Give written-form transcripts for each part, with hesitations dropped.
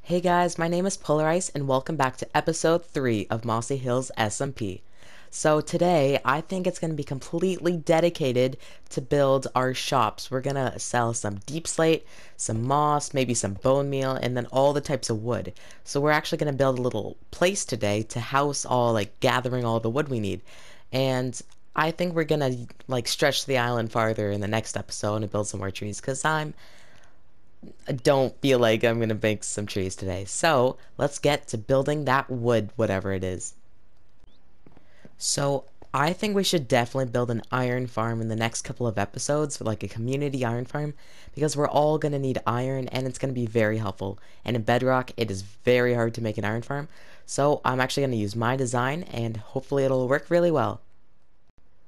Hey guys, my name is Polarice and welcome back to episode 3 of Mossy Hill's SMP. So today, I think it's going to be completely dedicated to build our shops. We're going to sell some deep slate, some moss, maybe some bone meal, and then all the types of wood. So we're actually going to build a little place today to house gathering all the wood we need. And I think we're going to stretch the island farther in the next episode and build some more trees because I don't feel like I'm gonna make some trees today. So let's get to building that wood, whatever it is. So I think we should definitely build an iron farm in the next couple of episodes, like a community iron farm, because we're all gonna need iron and it's gonna be very helpful. And in Bedrock, it is very hard to make an iron farm. So I'm actually gonna use my design and hopefully it'll work really well.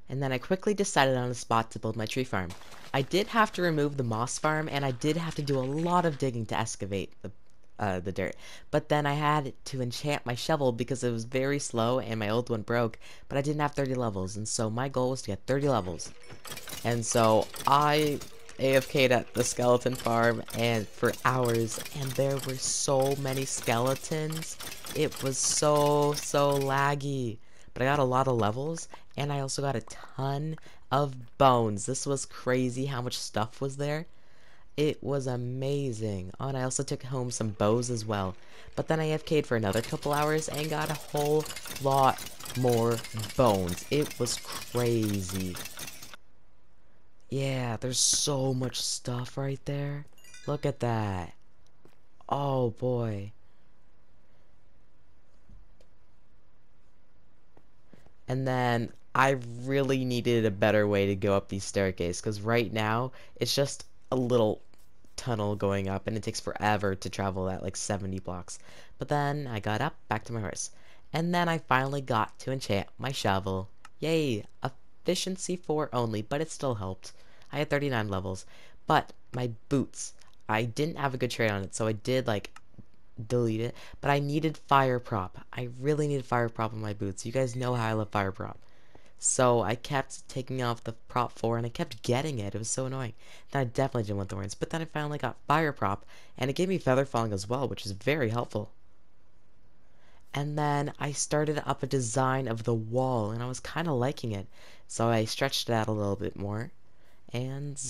And then I quickly decided on a spot to build my tree farm. I did have to remove the moss farm, and I did have to do a lot of digging to excavate the dirt. But then I had to enchant my shovel because it was very slow and my old one broke, but I didn't have 30 levels, and so my goal was to get 30 levels. And so I AFK'd at the skeleton farm and for hours, and there were so many skeletons. It was so laggy. But I got a lot of levels, and I also got a ton of bones. This was crazy how much stuff was there. It was amazing. Oh, and I also took home some bows as well. But then I AFK'd for another couple hours and got a whole lot more bones. It was crazy. Yeah, there's so much stuff right there. Look at that. Oh boy. And then I really needed a better way to go up these staircases because right now it's just a little tunnel going up and it takes forever to travel that like 70 blocks. But then I got up, back to my horse. And then I finally got to enchant my shovel. Yay! Efficiency 4 only, but it still helped. I had 39 levels. But my boots, I didn't have a good trade on it, so I did delete it, but I needed fire prop. I really needed fire prop on my boots. You guys know how I love fire prop. So I kept taking off the prop 4 and I kept getting it. It was so annoying. Then I definitely didn't want thorns, but then I finally got fire prop and it gave me feather falling as well, which is very helpful. And then I started up a design of the wall and I was kind of liking it. So I stretched it out a little bit more and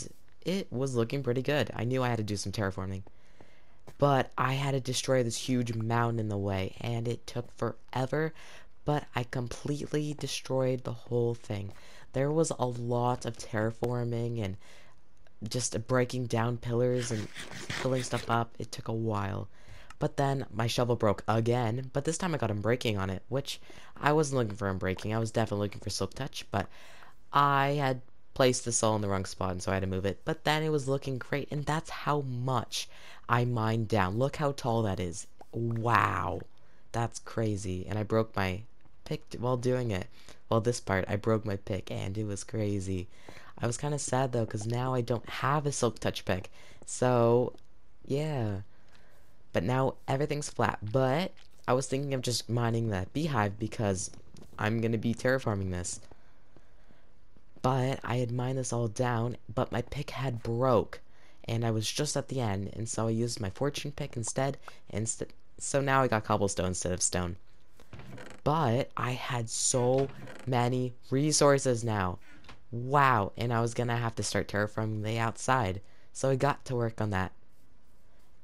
it was looking pretty good. I knew I had to do some terraforming. But I had to destroy this huge mountain in the way, and it took forever, but I completely destroyed the whole thing. There was a lot of terraforming and just breaking down pillars and filling stuff up. It took a while. But then my shovel broke again, but this time I got unbreaking on it, which I wasn't looking for unbreaking. I was definitely looking for silk touch, but I had placed the soul in the wrong spot, and so I had to move it. But then it was looking great, and that's how much I mined down. Look how tall that is. Wow. That's crazy. And I broke my pick while doing it. Well, this part, I broke my pick, and it was crazy. I was kind of sad, though, because now I don't have a silk touch pick. So, yeah. But now everything's flat. But I was thinking of just mining that beehive because I'm going to be terraforming this. But I had mined this all down, but my pick had broke, and I was just at the end, and so I used my fortune pick instead, so now I got cobblestone instead of stone. But I had so many resources now. Wow, and I was gonna have to start terraforming the outside, so I got to work on that.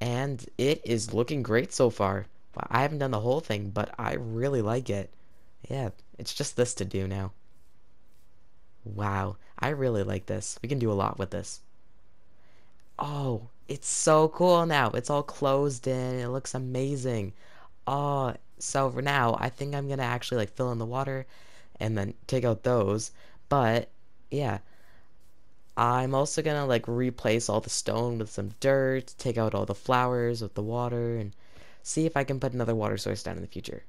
And it is looking great so far. I haven't done the whole thing, but I really like it. Yeah, it's just this to do now. Wow, I really like this. We can do a lot with this. Oh, it's so cool now. It's all closed in. It looks amazing. Oh, so for now, I think I'm gonna actually fill in the water and then take out those. But yeah, I'm also gonna replace all the stone with some dirt, take out all the flowers with the water, and see if I can put another water source down in the future.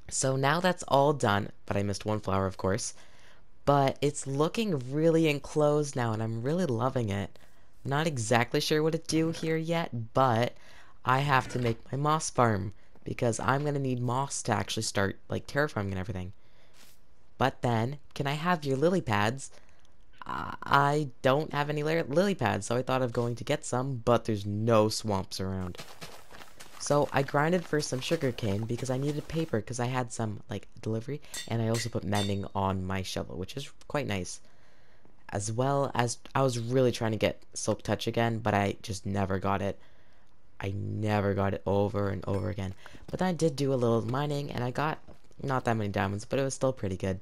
So now that's all done, but I missed one flower, of course. But it's looking really enclosed now, and I'm really loving it. I'm not exactly sure what to do here yet, but I have to make my moss farm, because I'm going to need moss to actually start, terraforming and everything. But then, can I have your lily pads? I don't have any lily pads, so I thought of going to get some, but there's no swamps around. So I grinded for some sugar cane because I needed paper because I had some like delivery, and I also put mending on my shovel, which is quite nice. As well as I was really trying to get silk touch again, but I just never got it. I never got it over and over again. But then I did do a little mining, and I got not that many diamonds, but it was still pretty good.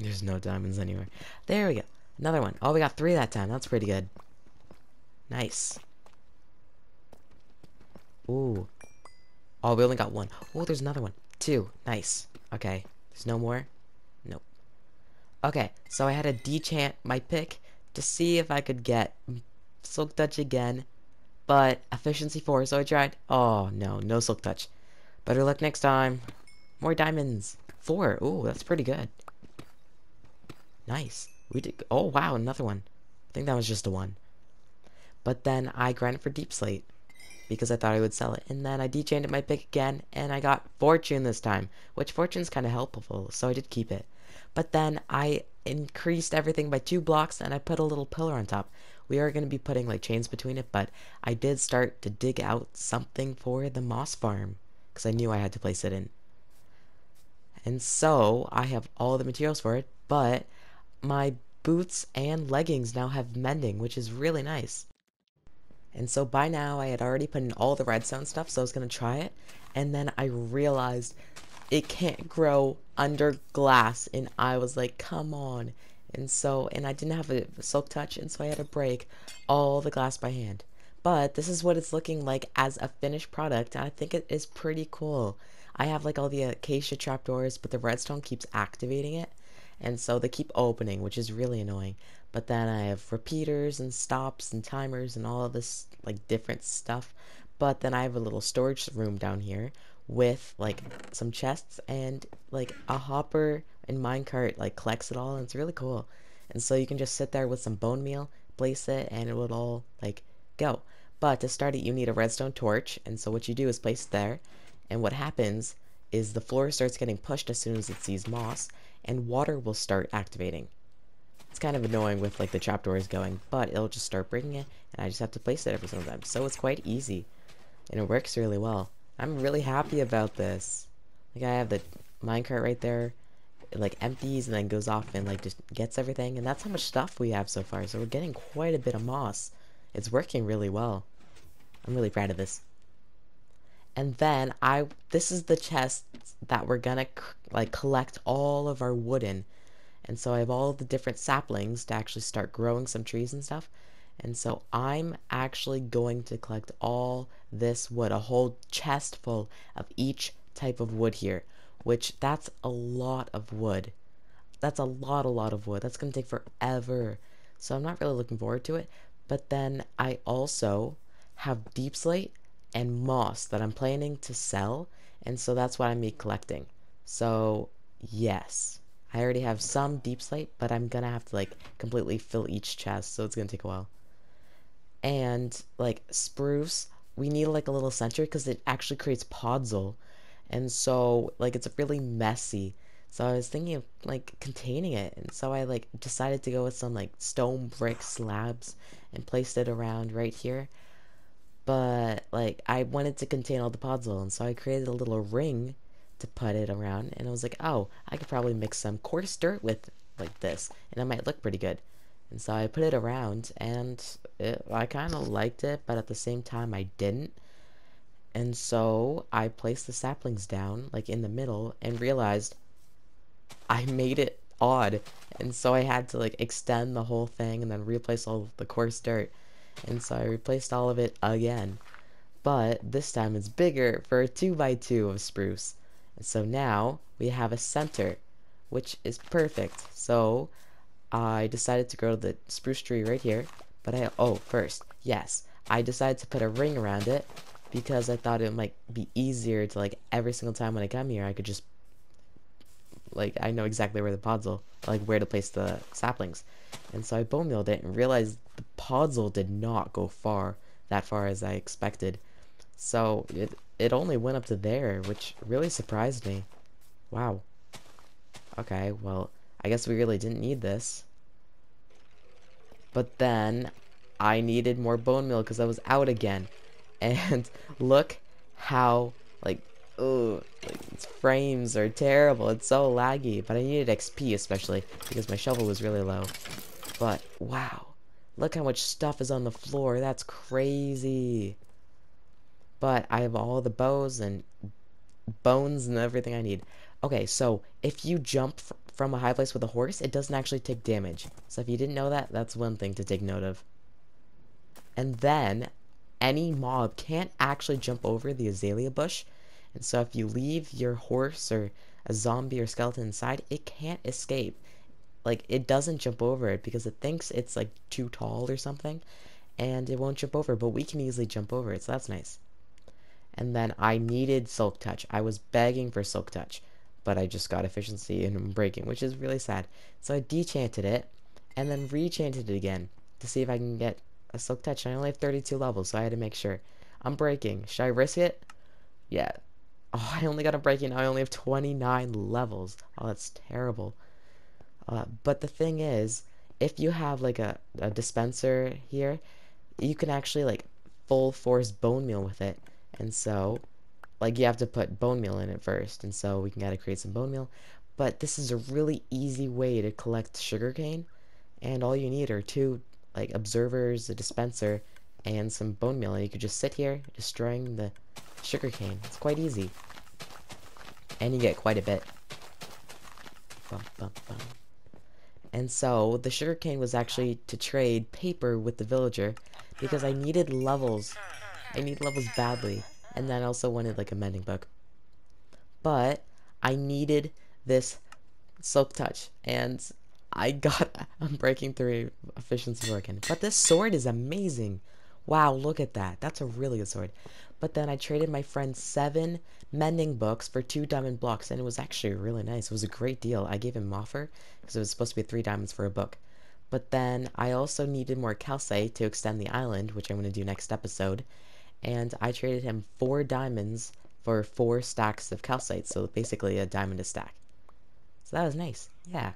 There's no diamonds anywhere. There we go. Another one. Oh, we got 3 that time. That's pretty good. Nice. Ooh. Oh, we only got 1. Oh, there's another one. 2. Nice. Okay. There's no more? Nope. Okay, so I had to dechant my pick to see if I could get Silk Touch again, but efficiency 4, so I tried. Oh, no. No Silk Touch. Better luck next time. More diamonds. 4. Ooh, that's pretty good. Nice. We did. Oh, wow, another one. I think that was just a 1. But then I grinded for Deep Slate because I thought I would sell it. And then I dechanted my pick again, and I got Fortune this time, which Fortune's kind of helpful, so I did keep it. But then I increased everything by 2 blocks, and I put a little pillar on top. We are going to be putting like chains between it, but I did start to dig out something for the moss farm because I knew I had to place it in. And so I have all the materials for it, but my boots and leggings now have mending, which is really nice. And so by now I had already put in all the redstone stuff, so I was going to try it. And then I realized it can't grow under glass, and I was like, come on. And I didn't have a silk touch, and so I had to break all the glass by hand. But this is what it's looking like as a finished product, and I think it is pretty cool. I have like all the acacia trapdoors, but the redstone keeps activating it, and so they keep opening, which is really annoying. But then I have repeaters and stops and timers and all of this like different stuff. But then I have a little storage room down here with like some chests, and like a hopper and minecart like collects it all, and it's really cool. And so you can just sit there with some bone meal, place it, and it would all like go. But to start it, you need a redstone torch, and so what you do is place it there, and what happens is the floor starts getting pushed as soon as it sees moss, and water will start activating. It's kind of annoying with like the trapdoors going, but it'll just start breaking it, and I just have to place it every single time. So it's quite easy, and it works really well. I'm really happy about this. Like I have the minecart right there. It like empties and then goes off and like just gets everything, and that's how much stuff we have so far. So we're getting quite a bit of moss. It's working really well. I'm really proud of this. And then this is the chest that we're gonna like collect all of our wood in. And so I have all the different saplings to actually start growing some trees and stuff. And so I'm actually going to collect all this wood, a whole chest full of each type of wood here, which that's a lot of wood. That's a lot of wood. That's going to take forever. So I'm not really looking forward to it. But then I also have deep slate and moss that I'm planning to sell. And so that's what I'm collecting. So yes, I already have some deep slate, but I'm going to have to like completely fill each chest. So it's going to take a while. And like spruce, we need like a little center because it actually creates podzol, and so like it's really messy. So I was thinking of like containing it, and so I like decided to go with some like stone brick slabs and placed it around right here. But like I wanted to contain all the podzol, and so I created a little ring to put it around, and I was like, oh, I could probably mix some coarse dirt with like this, and it might look pretty good. And so I put it around, and I kind of liked it, but at the same time I didn't. And so I placed the saplings down, like in the middle, and realized I made it odd. And so I had to like extend the whole thing and then replace all of the coarse dirt. And so I replaced all of it again. But this time it's bigger for a 2x2 of spruce. And so now we have a center, which is perfect. So I decided to grow the spruce tree right here, but first, yes, I decided to put a ring around it because I thought it might be easier to, like, every single time when I come here, I could just, like, I know exactly where the podzol, like, where to place the saplings. And so I bone mealed it and realized the podzol did not go that far as I expected. So it only went up to there, which really surprised me. Wow. Okay, well, I guess we really didn't need this. But then I needed more bone meal because I was out again. And look how, like, oh, like, its frames are terrible. It's so laggy. But I needed XP especially because my shovel was really low. But, wow. Look how much stuff is on the floor. That's crazy. But I have all the bows and bones and everything I need. Okay, so if you jump from a high place with a horse, it doesn't actually take damage. So if you didn't know that, that's one thing to take note of. And then, any mob can't actually jump over the azalea bush. And so if you leave your horse or a zombie or skeleton inside, it can't escape. Like, it doesn't jump over it because it thinks it's, like, too tall or something. And it won't jump over, but we can easily jump over it, so that's nice. And then I needed Silk Touch. I was begging for Silk Touch, but I just got efficiency and breaking, which is really sad. So I dechanted it, and then rechanted it again to see if I can get a Silk Touch. I only have 32 levels, so I had to make sure. I'm breaking. Should I risk it? Yeah. Oh, I only got a breaking. I only have 29 levels. Oh, that's terrible. But the thing is, if you have like a dispenser here, you can actually like full force bone meal with it. And so, like, you have to put bone meal in it first. And so we can gotta create some bone meal. But this is a really easy way to collect sugarcane. And all you need are two like observers, a dispenser, and some bone meal. And you could just sit here destroying the sugarcane. It's quite easy. And you get quite a bit. Bum, bum, bum. And so the sugarcane was actually to trade paper with the villager because I needed levels. I need levels badly. And then I also wanted like a mending book. But I needed this Silk Touch. And I'm breaking through efficiency working. But this sword is amazing. Wow, look at that. That's a really good sword. But then I traded my friend 7 mending books for 2 diamond blocks, and it was actually really nice. It was a great deal. I gave him an offer because it was supposed to be 3 diamonds for a book. But then I also needed more calcite to extend the island, which I'm going to do next episode. And I traded him 4 diamonds for 4 stacks of calcite, so basically a diamond a stack. So that was nice. Yeah.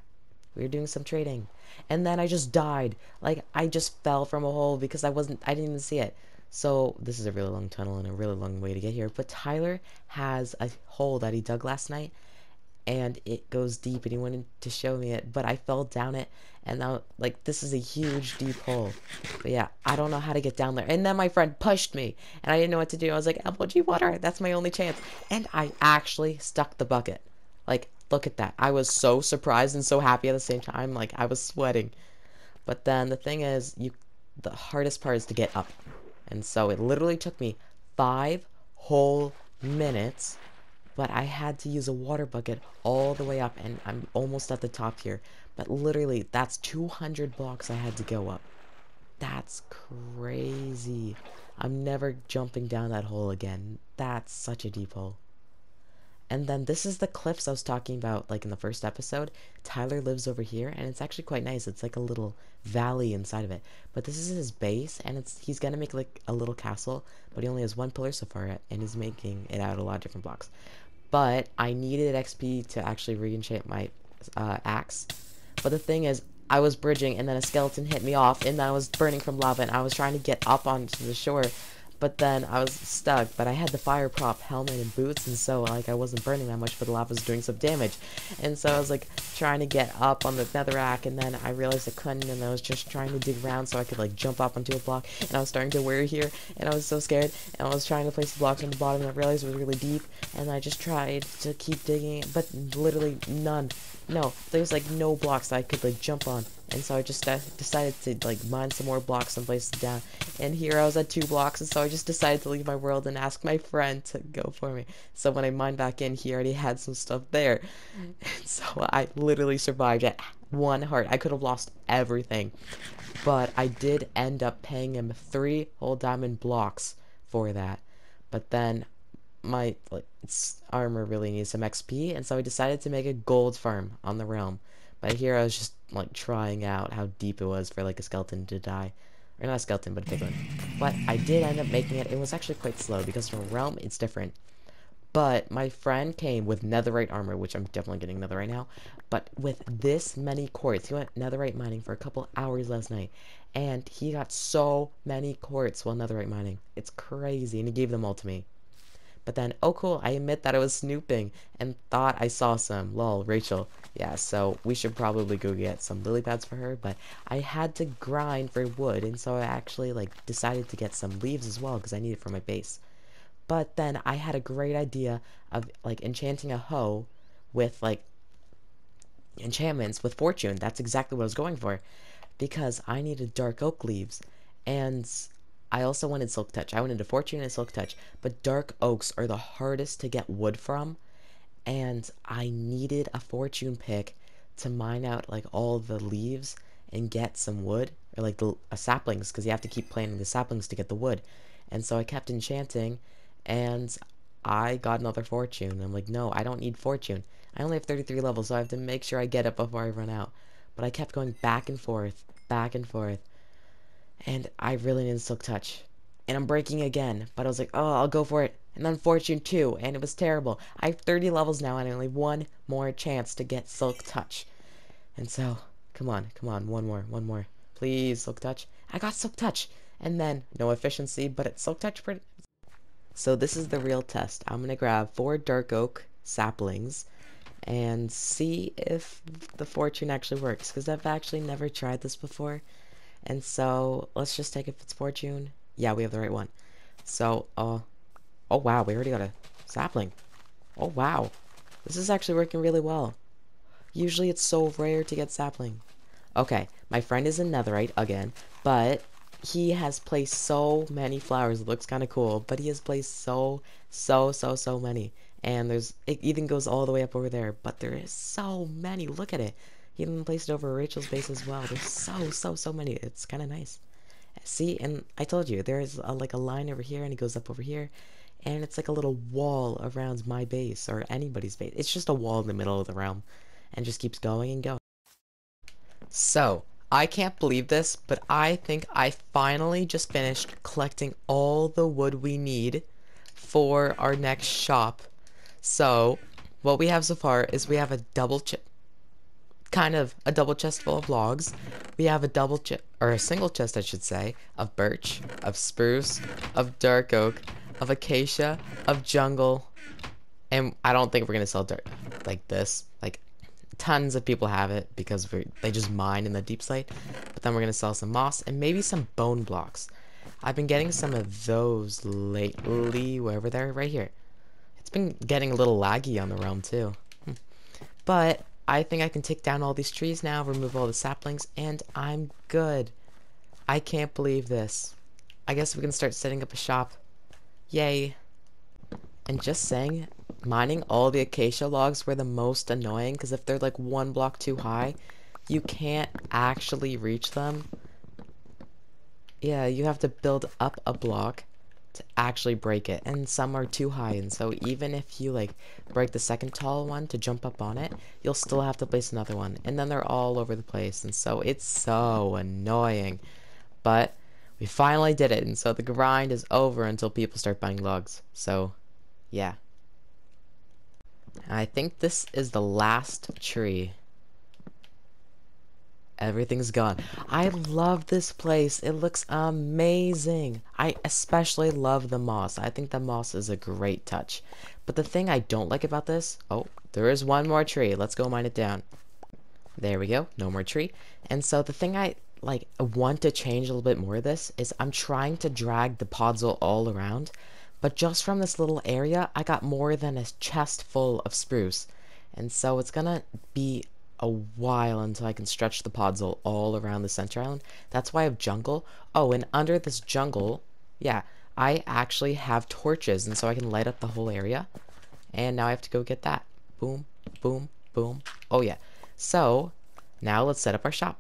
We were doing some trading. And then I just died. Like, I just fell from a hole because I didn't even see it. So, this is a really long tunnel and a really long way to get here. But Tyler has a hole that he dug last night. And it goes deep and he wanted to show me it. But I fell down it. And now, like, this is a huge, deep hole. But yeah, I don't know how to get down there. And then my friend pushed me. And I didn't know what to do. I was like, LG water. That's my only chance. And I actually stuck the bucket. Like, look at that. I was so surprised and so happy at the same time. Like, I was sweating. But then the thing is, the hardest part is to get up. And so it literally took me 5 whole minutes. But I had to use a water bucket all the way up. And I'm almost at the top here. But literally, that's 200 blocks I had to go up. That's crazy. I'm never jumping down that hole again. That's such a deep hole. And then this is the cliffs I was talking about, like in the first episode. Tyler lives over here, and it's actually quite nice. It's like a little valley inside of it. But this is his base, and he's gonna make like a little castle, but he only has 1 pillar so far, and he's making it out of a lot of different blocks. But I needed XP to actually re-enchant my axe. But the thing is, I was bridging, and then a skeleton hit me off, and then I was burning from lava, and I was trying to get up onto the shore. But then I was stuck, but I had the fire prop helmet and boots, and so like I wasn't burning that much, but the lava was doing some damage. And so I was like trying to get up on the netherrack, and then I realized I couldn't, and I was just trying to dig around so I could like jump up onto a block, and I was starting to wear here, and I was so scared, and I was trying to place the blocks on the bottom, and I realized it was really deep, and I just tried to keep digging, but literally none. No, there's like no blocks that I could like jump on. And so I just decided to like mine some more blocks and place them down. And here I was at 2 blocks, and so I just decided to leave my world and ask my friend to go for me. So when I mined back in, he already had some stuff there. And so I literally survived at 1 heart. I could have lost everything. But I did end up paying him 3 whole diamond blocks for that. But then my armor really needs some XP, and so I decided to make a gold farm on the realm. But here I was just like trying out how deep it was for like a skeleton to die. Or not a skeleton, but a piglin. But I did end up making it. It was actually quite slow because from a realm it's different. But my friend came with netherite armor, which I'm definitely getting netherite now. But with this many quartz, he went netherite mining for a couple hours last night. And he got so many quartz while netherite mining. It's crazy. And he gave them all to me. But then, oh cool, I admit that I was snooping and thought I saw some. Lol, Rachel. Yeah, so we should probably go get some lily pads for her, but I had to grind for wood, and so I actually, like, decided to get some leaves as well, because I need it for my base. But then I had a great idea of, like, enchanting a hoe with, like, enchantments with fortune. That's exactly what I was going for, because I needed dark oak leaves, and I also wanted silk touch. I wanted a fortune and silk touch, but dark oaks are the hardest to get wood from, and I needed a fortune pick to mine out like all the leaves and get some wood, or like the saplings, because you have to keep planting the saplings to get the wood. And so I kept enchanting, and I got another fortune. I'm like, no, I don't need fortune. I only have 33 levels, so I have to make sure I get it before I run out. But I kept going back and forth, and I really needed silk touch. And I'm breaking again, but I was like, oh, I'll go for it. And then fortune 2, and it was terrible. I have 30 levels now, and I only have one more chance to get silk touch. And so, come on, one more. Please, silk touch. I got silk touch. And then, no efficiency, but it's silk touch. So this is the real test. I'm going to grab 4 dark oak saplings and see if the fortune actually works, because I've actually never tried this before. And so, let's just take if it's fortune. Yeah, we have the right one. So, oh wow, we already got a sapling. Oh wow, this is actually working really well. Usually it's so rare to get sapling. Okay, my friend is in netherite again, but he has placed so many flowers. It looks kind of cool, but he has placed so many. And it even goes all the way up over there, but there is so many. Look at it. He even placed it over Rachel's base as well. There's so many. It's kind of nice. See, and I told you, there's like a line over here, and it goes up over here, and it's like a little wall around my base, or anybody's base. It's just a wall in the middle of the realm, and just keeps going and going. So, I can't believe this, but I think I finally just finished collecting all the wood we need for our next shop. So, what we have so far is we have a kind of a double chest full of logs. We have a double chest, or a single chest I should say, of birch, of spruce, of dark oak, of acacia, of jungle, and I don't think we're gonna sell dirt like this. Like, tons of people have it because they just mine in the deep slate. But then we're gonna sell some moss and maybe some bone blocks. I've been getting some of those lately, wherever they're, right here. It's been getting a little laggy on the realm too. But I think I can take down all these trees now, remove all the saplings, and I'm good. I can't believe this. I guess we can start setting up a shop. Yay. And just saying, mining all the acacia logs were the most annoying, because if they're like 1 block too high, you can't actually reach them. Yeah, you have to build up a block to actually break it, and some are too high, and so even if you like break the second tall one to jump up on it, you'll still have to place another one, and then they're all over the place, and so it's so annoying. But we finally did it, and so the grind is over until people start buying logs. So yeah, and I think this is the last tree. Everything's gone. I love this place. It looks amazing. I especially love the moss. I think the moss is a great touch. But the thing I don't like about this... Oh, there is one more tree. Let's go mine it down. There we go. No more tree. And so the thing I want to change a little bit more of this is I'm trying to drag the podzol all around. But just from this little area, I got more than a chest full of spruce. And so it's gonna be a while until I can stretch the podzol all around the center island. That's why I have jungle. Oh, and under this jungle, yeah, I actually have torches, and so I can light up the whole area. And now I have to go get that. Boom, boom, boom. Oh yeah. So, now let's set up our shop.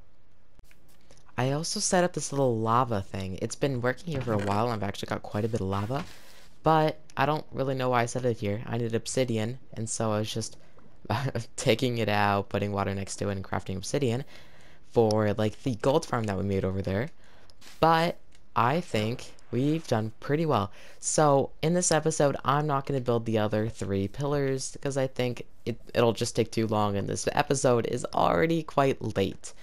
I also set up this little lava thing. It's been working here for a while, and I've actually got quite a bit of lava. But I don't really know why I set it here. I needed obsidian, and so I was just taking it out, putting water next to it, and crafting obsidian for like the gold farm that we made over there. But I think we've done pretty well. So in this episode, I'm not going to build the other 3 pillars because I think it'll just take too long, and this episode is already quite late.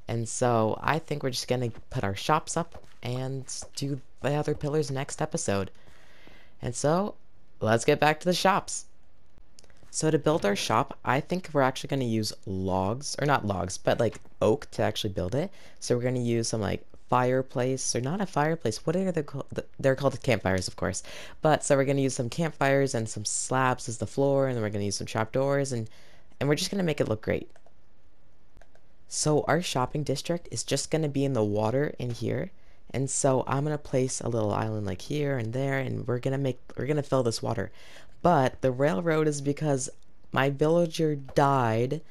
And so I think we're just going to put our shops up and do the other pillars next episode. And so let's get back to the shops. So to build our shop, I think we're actually going to use logs, or not logs, but like oak to actually build it. So we're going to use some like fireplace, or not a fireplace, what are they called? They're called campfires, of course. But so we're going to use some campfires and some slabs as the floor, and then we're going to use some trapdoors, and we're just going to make it look great. So our shopping district is just going to be in the water in here. And so I'm going to place a little island like here and there, and we're going to fill this water. But the railroad is because my villager died,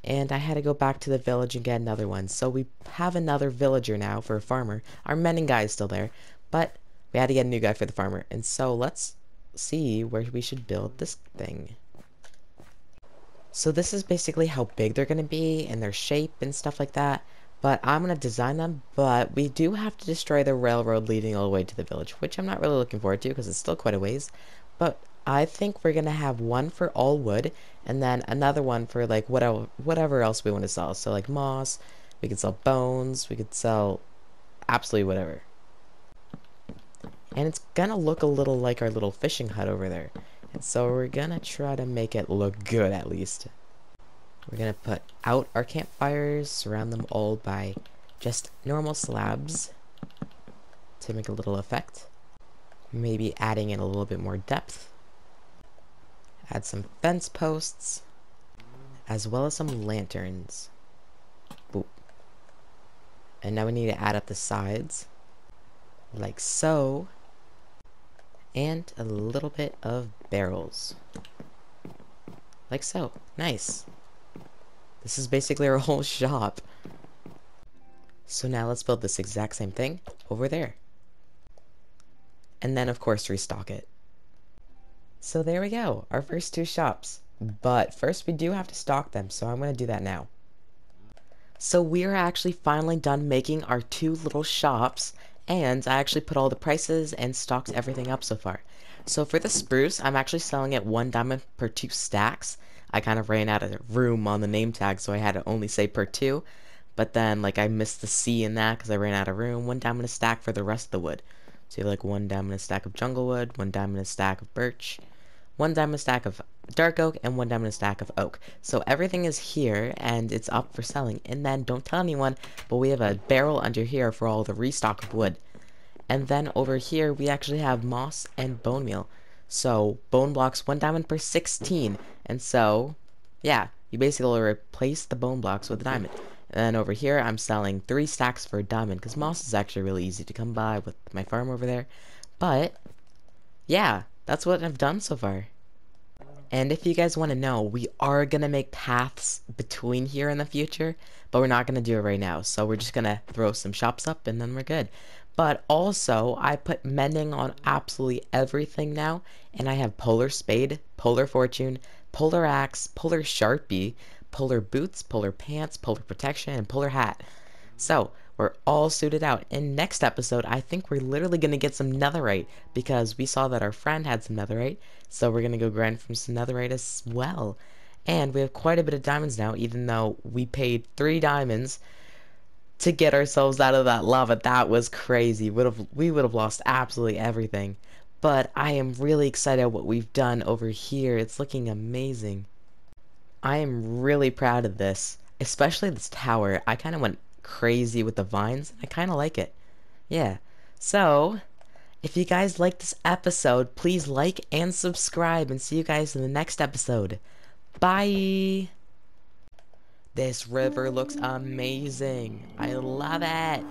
and I had to go back to the village and get another one. So we have another villager now for a farmer. Our mending guy is still there, but we had to get a new guy for the farmer. And so let's see where we should build this thing. So this is basically how big they're going to be and their shape and stuff like that. But I'm going to design them, but we do have to destroy the railroad leading all the way to the village, which I'm not really looking forward to because it's still quite a ways. But I think we're going to have one for all wood, and then another one for like whatever else we want to sell. So like moss, we could sell bones, we could sell absolutely whatever. And it's going to look a little like our little fishing hut over there. And so we're going to try to make it look good at least. We're going to put out our campfires, surround them all by just normal slabs to make a little effect. Maybe adding in a little bit more depth. Add some fence posts, as well as some lanterns. Boop. And now we need to add up the sides, like so. And a little bit of barrels. Like so. Nice. This is basically our whole shop. So now let's build this exact same thing over there. And then of course restock it. So there we go, our first 2 shops. But first we do have to stock them, so I'm going to do that now. So we are actually finally done making our 2 little shops, and I actually put all the prices and stocked everything up so far. So for the spruce, I'm actually selling at 1 diamond per 2 stacks. I kind of ran out of room on the name tag, so I had to only say per 2. But then, like, I missed the C in that because I ran out of room. 1 diamond a stack for the rest of the wood. So you have like 1 diamond a stack of jungle wood, 1 diamond a stack of birch, 1 diamond a stack of dark oak, and 1 diamond a stack of oak. So everything is here, and it's up for selling. And then, don't tell anyone, but we have a barrel under here for all the restock of wood. And then over here, we actually have moss and bone meal. So, bone blocks, 1 diamond per 16. And so, yeah, you basically replace the bone blocks with a diamond. And then over here, I'm selling 3 stacks for a diamond, because moss is actually really easy to come by with my farm over there. But, yeah, that's what I've done so far. And if you guys want to know, we are going to make paths between here in the future, but we're not going to do it right now. So we're just going to throw some shops up, and then we're good. But also, I put mending on absolutely everything now, and I have polar spade, polar fortune, polar axe, polar sharpie, polar boots, polar pants, polar protection, and polar hat. So, we're all suited out. In next episode, I think we're literally going to get some netherite, because we saw that our friend had some netherite, so we're going to go grind from some netherite as well. And we have quite a bit of diamonds now, even though we paid 3 diamonds to get ourselves out of that lava. That was crazy. We would have lost absolutely everything. But I am really excited at what we've done over here. It's looking amazing. I am really proud of this, especially this tower. I kind of went crazy with the vines. I kind of like it. Yeah. So, if you guys like this episode, please like and subscribe, and see you guys in the next episode. Bye! This river looks amazing. I love it.